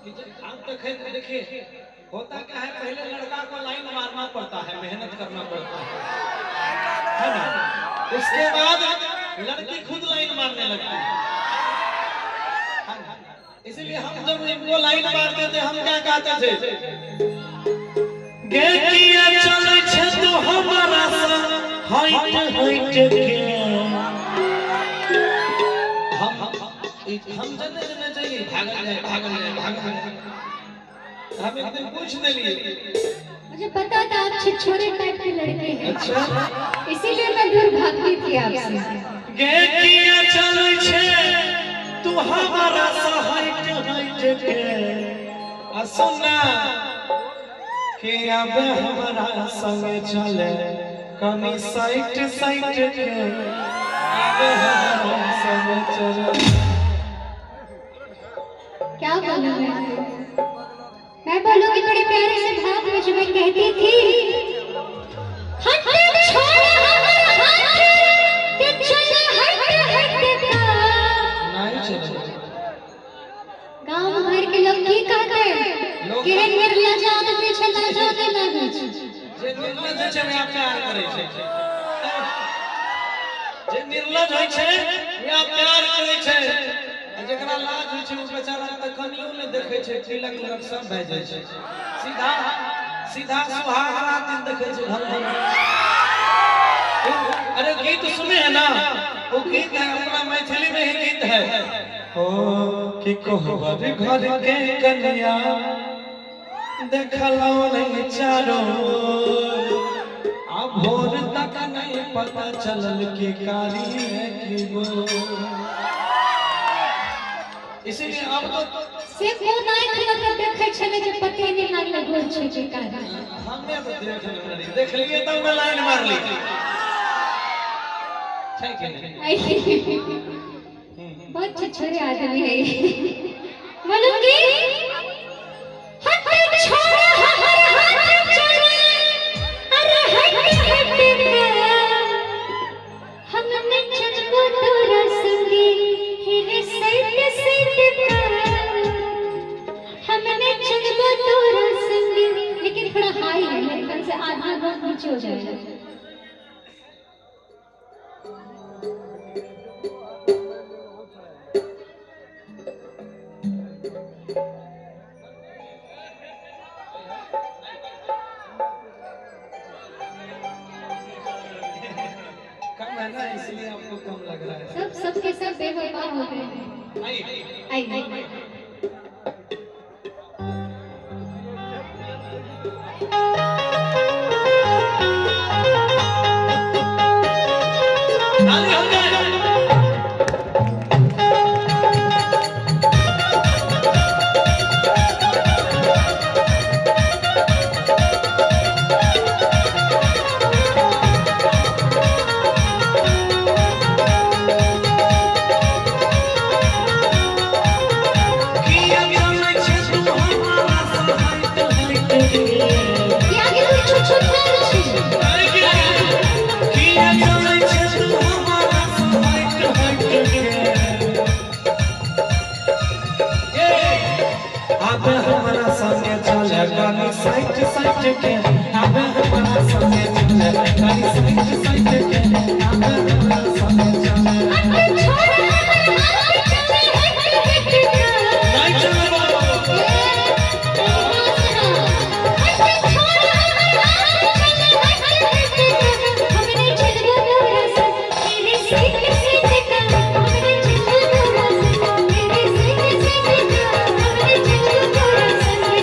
आप तो खैर देखिए होता क्या है, पहले लड़का को लाइन मारना पड़ता है, मेहनत करना पड़ता है ना। उसके बाद लड़की खुद लाइन मारने लगती है। इसलिए हम जब इनको लाइन मारते थे हम क्या कहते थे, गे किया चले छे तो हमारा हाइट हाइट के हम जने जने चाहिए भागल जाए। हम एक दिन पूछ लिए, मुझे पता था आप छिछोरे टाइप के लड़के हैं। अच्छा, इसीलिए मैं दूर भागती थी आपसे। गे किया चले छे तू हमारा हाइट हाइट के सुना कि अब हमारा संग चले कमी साइट साइट के, अब हमारा संग चले। क्या बोलूं मैं बोलूंगी बड़े प्यारे से भाव में जो मैं कहती थी, हट छोड़ हमारा हाथ कि चले हट का। नहीं चले। गांव भर के लोग की कहते हैं कि निर्लज जात पीछे ना जाने लगे जे निर्लज छै वे प्यार करे छै, जे निर्लज होय छै वे प्यार करे छै, जेकरा लाज होय छै उ बेचारा त कनियो ने देखे छै, तिलक लग सब भए जाय छै, सीधा सीधा सुहागरा दिन देखे छै घर में। अरे गीत सुने हैं ना, वो गीत है अपना मैथिली में ही गीत है, हो कि कोहबर घर के कन्या देखलो नहीं चारो, अब भोर तक नहीं पता चलल कि कारी है कि वो। इसीलिए अब तो सिर्फ वो नहीं खिला कर देखे छले जे पते नहीं लागल गोल छै जे कारी। हमने तो देख लिए तब मैं लाइन मार ली। ठीक है, बहुत छिछोरे आदमी है ये। बोलूंगी हट छोड़ हमारा हाथ चले, अरे हट का हमने चलबो तोरा संगी हिरे सैत का, हमने चलबो तोरा संगी। लेकिन थोड़ा हाई है, मेरे ख्याल से आधा बहुत नीचे हो जाएगा। कम है ना, इसलिए आपको कम लग रहा है। सबके सब बेवफा हो गए हैं। आई साइट साइट के, अब हमारा संगे चले कनी साइट साइट के, अब हमारा संगे चले। हट छोड़ हमारा हाथ चले हट का, नहीं चले बाबा। हट छोड़ हमारा हाथ चले हट का, हमने चलबो तोरा संग तेरे सैत का, हमने चलबो तोरा संग तेरे सैत का, हमने चलबो तोरा संग।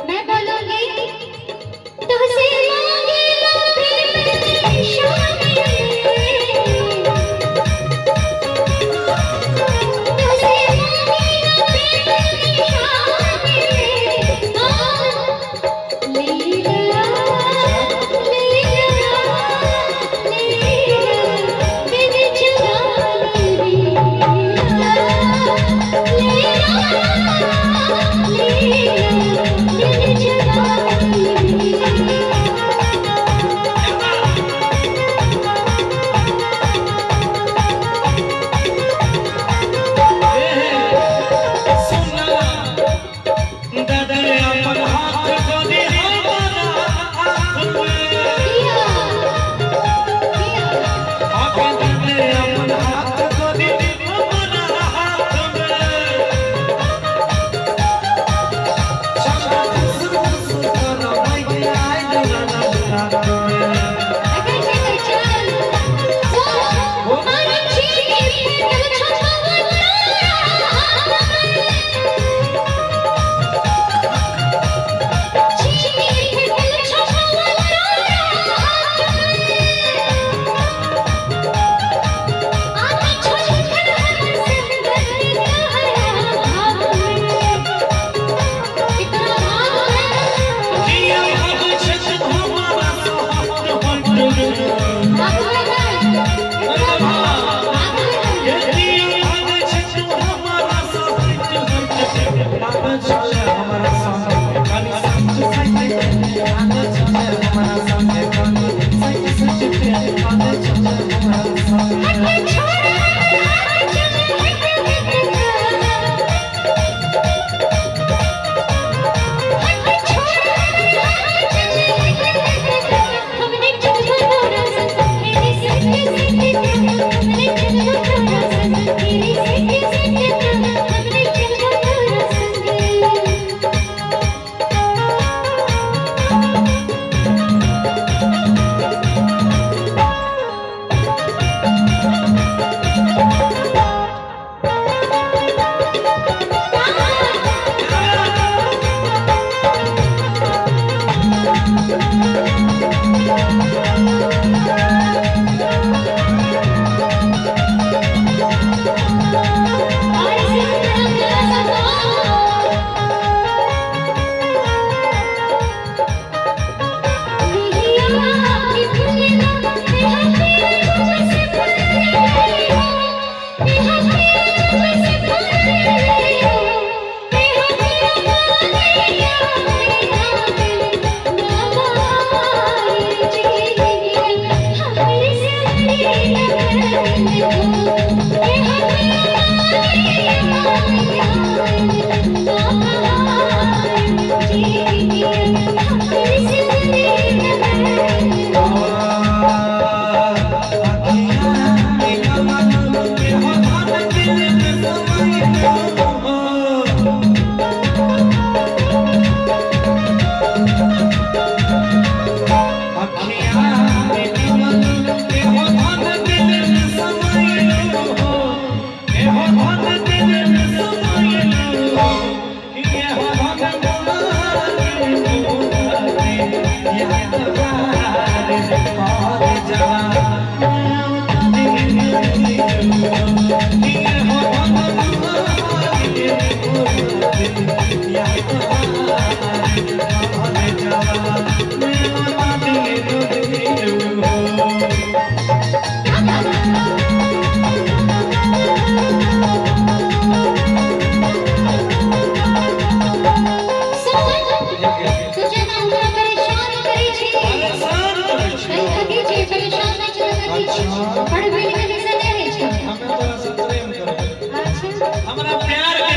मैं बोलूंगी तुझसे मांगे लो प्रेम की शान तुझसे मांगे लो प्रेम की शान लीला लीला लीला दिल चुराने लीला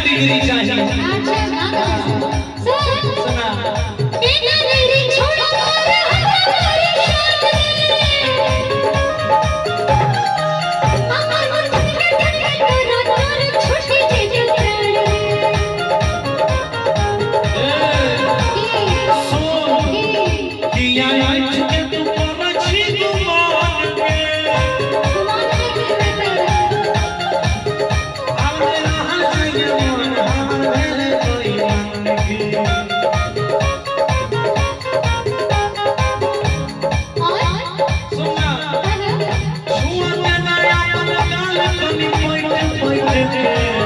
डिग्री चाहिए। सुना के